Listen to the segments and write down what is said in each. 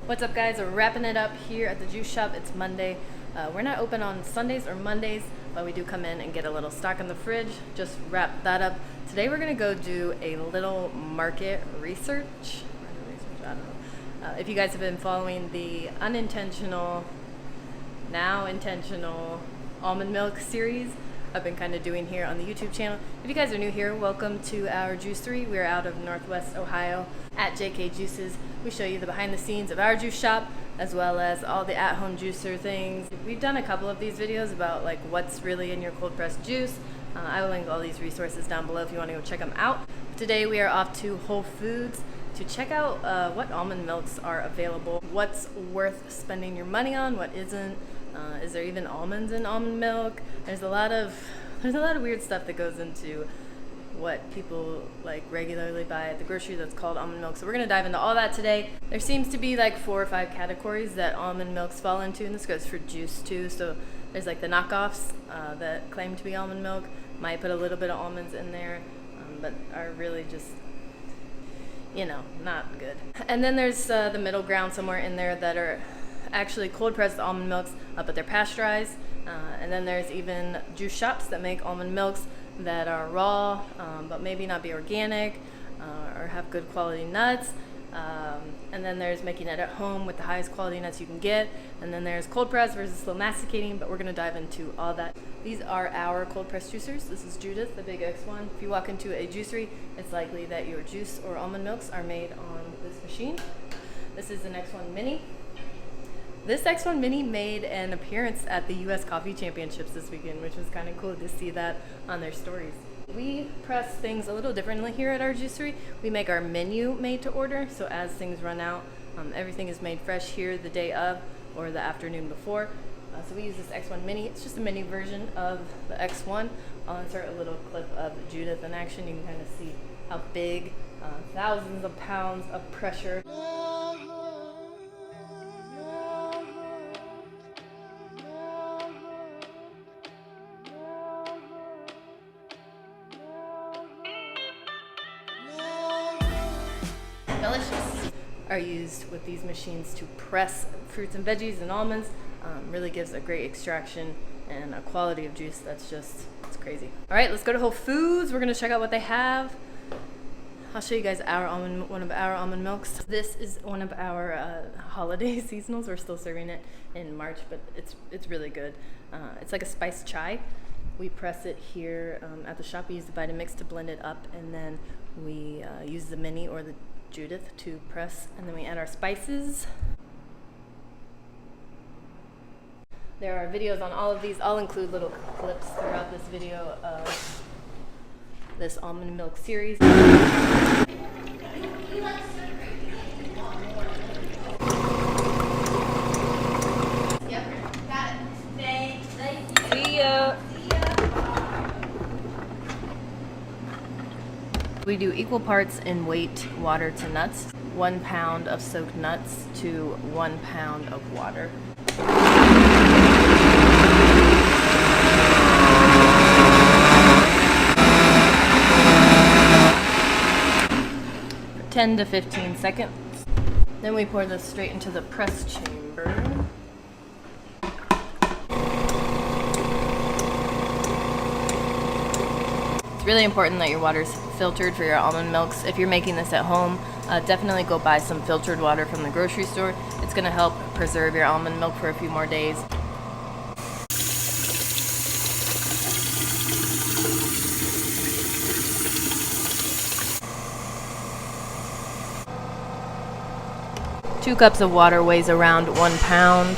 What's up, guys? We're wrapping it up here at the juice shop. It's Monday. We're not open on Sundays or Mondays, but we do come in and get a little stock in the fridge. Just wrap that up. Today we're gonna go do a little market research. I don't know. If you guys have been following the unintentional, now intentional almond milk series I've been kind of doing here on the YouTube channel. If you guys are new here, welcome to our juicery. We're out of Northwest Ohio at JK Juices. We show you the behind the scenes of our juice shop, as well as all the at-home juicer things. We've done a couple of these videos about like what's really in your cold pressed juice. I will link all these resources down below if you want to go check them out. Today we are off to Whole Foods to check out what almond milks are available, what's worth spending your money on, what isn't. Is there even almonds in almond milk? There's a lot of weird stuff that goes into what people like regularly buy at the grocery that's called almond milk. So we're gonna dive into all that today. There seems to be like 4 or 5 categories that almond milks fall into, and this goes for juice too. So there's like the knockoffs that claim to be almond milk, might put a little bit of almonds in there, but are really just, you know, not good. And then there's the middle ground somewhere in there that are actually cold pressed almond milks, but they're pasteurized. And then there's even juice shops that make almond milks that are raw, but maybe not be organic or have good quality nuts. And then there's making it at home with the highest quality nuts you can get. And then there's cold press versus slow masticating, but we're gonna dive into all that. These are our cold press juicers. This is Judith, the big X1. If you walk into a juicery, it's likely that your juice or almond milks are made on this machine. This is an X1 Mini. This X1 Mini made an appearance at the US Coffee Championships this weekend, which was kind of cool to see that on their stories. We press things a little differently here at our juicery. We make our menu made to order, so as things run out, everything is made fresh here the day of or the afternoon before. So we use this X1 Mini. It's just a mini version of the X1. I'll insert a little clip of Judith in action. You can kind of see how big, thousands of pounds of pressure. Delicious are used with these machines to press fruits and veggies and almonds. Really gives a great extraction and a quality of juice that's just, it's crazy. All right, let's go to Whole Foods. We're gonna check out what they have. I'll show you guys one of our almond milks. This is one of our holiday seasonals. We're still serving it in March, but it's really good. It's like a spiced chai. We press it here at the shop. We use the Vitamix to blend it up, and then we use the Mini or the Judith to press, and then we add our spices. There are videos on all of these. I'll include little clips throughout this video of this almond milk series. Yep, got it. Thanks. See ya. We do equal parts in weight water to nuts. 1 pound of soaked nuts to 1 pound of water. 10 to 15 seconds. Then we pour this straight into the press chamber. It's really important that your water's filtered for your almond milks. If you're making this at home, definitely go buy some filtered water from the grocery store. It's gonna help preserve your almond milk for a few more days. Two cups of water weighs around 1 pound.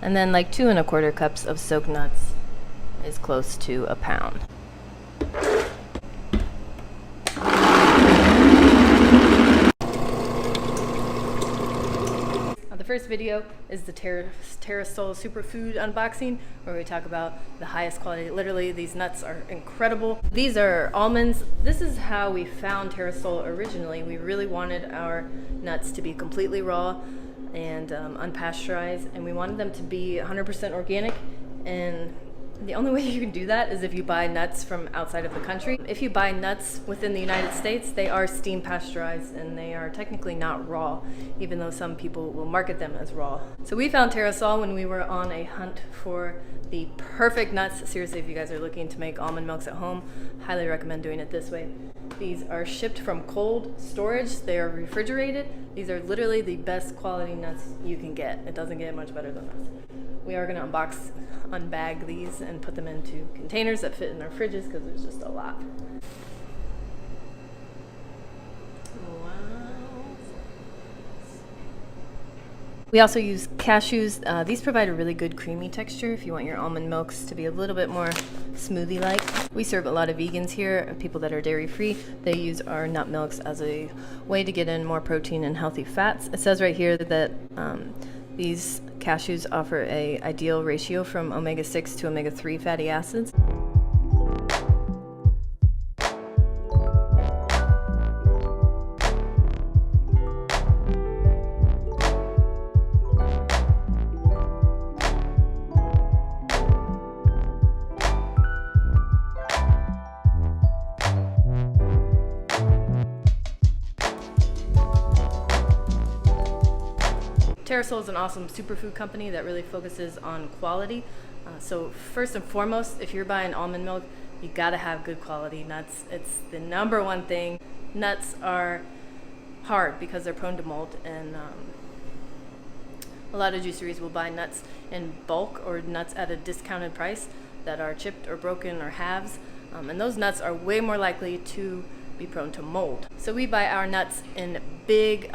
And then like 2 1/4 cups of soaked nuts is close to 1 pound. The first video is the Terrasol Superfood unboxing, where we talk about the highest quality. Literally, these nuts are incredible. These are almonds. This is how we found Terrasol originally. We really wanted our nuts to be completely raw and unpasteurized, and we wanted them to be 100% organic. And the only way you can do that is if you buy nuts from outside of the country. If you buy nuts within the United States, they are steam pasteurized and they are technically not raw, even though some people will market them as raw. So we found Terrasol when we were on a hunt for the perfect nuts. Seriously, if you guys are looking to make almond milks at home, highly recommend doing it this way. These are shipped from cold storage. They are refrigerated. These are literally the best quality nuts you can get. It doesn't get much better than this. We are going to unbag these and put them into containers that fit in our fridges because there's just a lot. Wow. We also use cashews. These provide a really good creamy texture if you want your almond milks to be a little bit more smoothie-like. We serve a lot of vegans here, people that are dairy-free. They use our nut milks as a way to get in more protein and healthy fats. It says right here that these cashews offer an ideal ratio from omega-6 to omega-3 fatty acids. Terrasol is an awesome superfood company that really focuses on quality. So first and foremost, if you're buying almond milk, you gotta have good quality nuts. It's the number one thing. Nuts are hard because they're prone to mold, and a lot of juiceries will buy nuts in bulk or nuts at a discounted price that are chipped or broken or halves, and those nuts are way more likely to be prone to mold. So we buy our nuts in big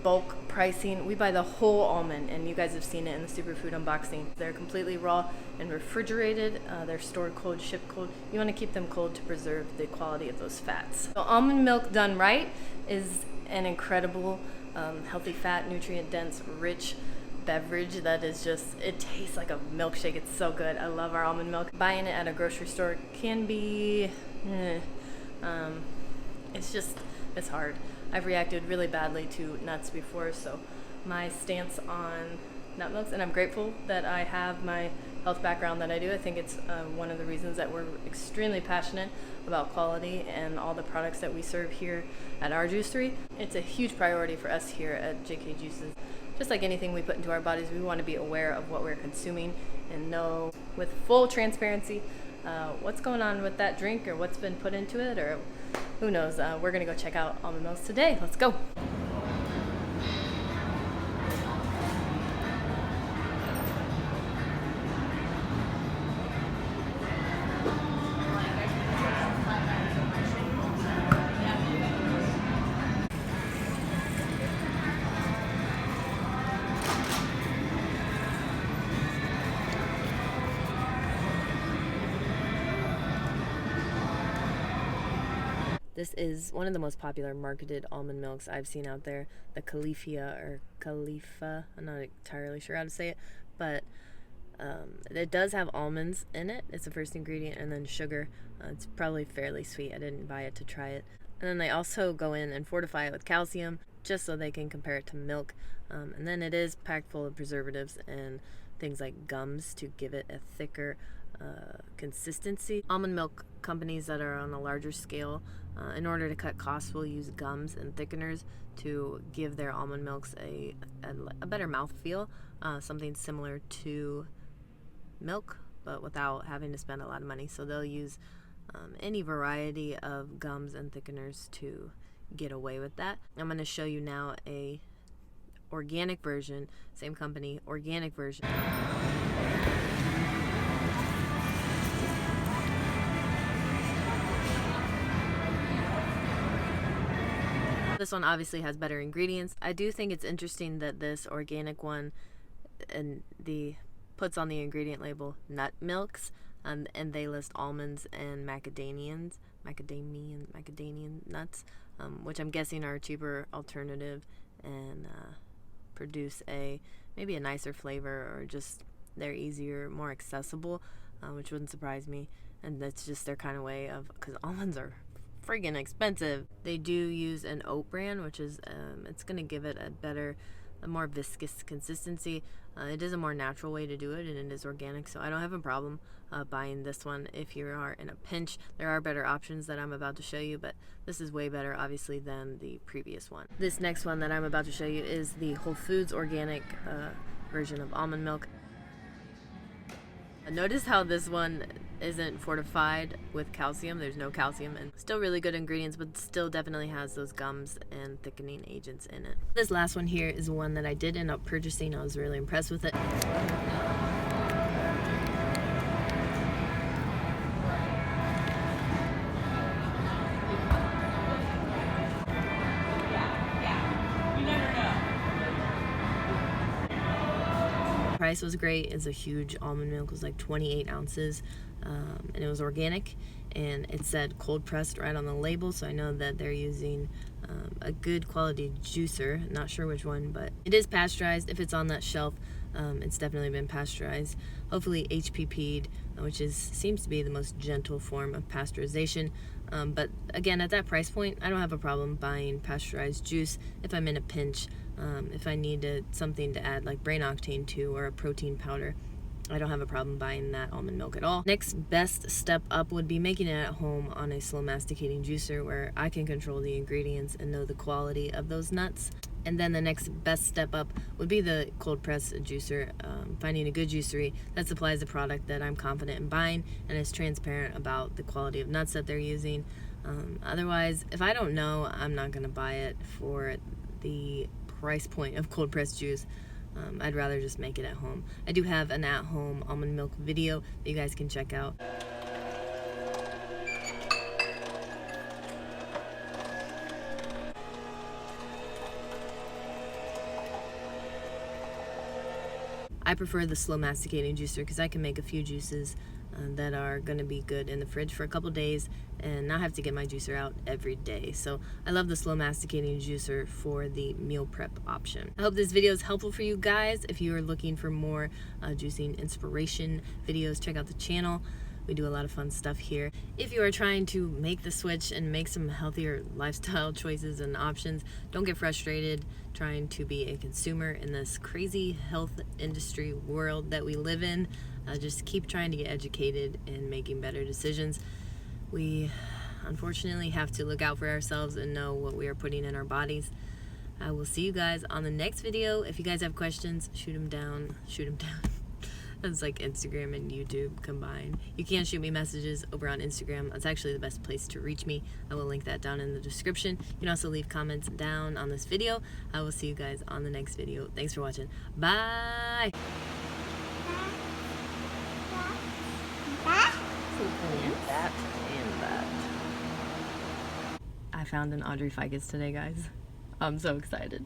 bulk pricing. We buy the whole almond, and you guys have seen it in the Superfood unboxing. They're completely raw and refrigerated. They're stored cold, shipped cold. You want to keep them cold to preserve the quality of those fats. So almond milk done right is an incredible, healthy fat, nutrient dense, rich beverage that is just, it tastes like a milkshake. It's so good. I love our almond milk. Buying it at a grocery store can be it's hard. I've reacted really badly to nuts before, so my stance on nut milks, and I'm grateful that I have my health background that I do. I think it's one of the reasons that we're extremely passionate about quality and all the products that we serve here at our juicery. It's a huge priority for us here at JK Juices. Just like anything we put into our bodies, we want to be aware of what we're consuming and know with full transparency what's going on with that drink or what's been put into it, or who knows. We're going to go check out almond milks today. Let's go. This is one of the most popular marketed almond milks I've seen out there, the Khalifa. I'm not entirely sure how to say it, but it does have almonds in it. It's the first ingredient, and then sugar. It's probably fairly sweet. I didn't buy it to try it. And then they also go in and fortify it with calcium just so they can compare it to milk. And then it is packed full of preservatives and things like gums to give it a thicker consistency. Almond milk companies that are on a larger scale, in order to cut costs, will use gums and thickeners to give their almond milks a better mouthfeel, something similar to milk, but without having to spend a lot of money. So they'll use any variety of gums and thickeners to get away with that. I'm going to show you now a organic version, same company, organic version. This one obviously has better ingredients. I do think it's interesting that this organic one and puts on the ingredient label nut milks, and they list almonds and macadamian nuts, which I'm guessing are a cheaper alternative and produce maybe a nicer flavor, or just they're easier, more accessible, which wouldn't surprise me. And that's just their kind of way of, because almonds are friggin' expensive. They do use an oat bran, which is it's gonna give it a better a more viscous consistency. It is a more natural way to do it, and it is organic, so I don't have a problem buying this one if you are in a pinch. There are better options that I'm about to show you, but this is way better, obviously, than the previous one. This next one that I'm about to show you is the Whole Foods organic version of almond milk. Notice how this one isn't fortified with calcium. There's no calcium, and still really good ingredients, but still definitely has those gums and thickening agents in it. This last one here is one that I did end up purchasing. I was really impressed with it. Price was great. It's a huge almond milk. It was like 28 ounces, and it was organic, and it said cold pressed right on the label, so I know that they're using a good quality juicer. Not sure which one, but it is pasteurized. If it's on that shelf, it's definitely been pasteurized, hopefully HPP'd, which seems to be the most gentle form of pasteurization. But again, at that price point, I don't have a problem buying pasteurized juice if I'm in a pinch. If I need something to add like brain octane to, or a protein powder, I don't have a problem buying that almond milk at all. Next best step up would be making it at home on a slow masticating juicer where I can control the ingredients and know the quality of those nuts. And then the next best step up would be the cold press juicer, finding a good juicery that supplies a product that I'm confident in buying and is transparent about the quality of nuts that they're using. Otherwise, if I don't know, I'm not going to buy it for the price point of cold pressed juice. I'd rather just make it at home. I do have an at-home almond milk video that you guys can check out. I prefer the slow masticating juicer because I can make a few juices that are going to be good in the fridge for a couple days and not have to get my juicer out every day. So I love the slow masticating juicer for the meal prep option. I hope this video is helpful for you guys. If you are looking for more juicing inspiration videos, check out the channel. We do a lot of fun stuff here. If you are trying to make the switch and make some healthier lifestyle choices and options, don't get frustrated trying to be a consumer in this crazy health industry world that we live in. Just keep trying to get educated and making better decisions. We unfortunately have to look out for ourselves and know what we are putting in our bodies. I will see you guys on the next video. If you guys have questions, shoot them down. That's like Instagram and YouTube combined. You can shoot me messages over on Instagram. That's actually the best place to reach me. I will link that down in the description. You can also leave comments down on this video. I will see you guys on the next video. Thanks for watching. Bye! And that. I found an Audrey Ficus today, guys. I'm so excited.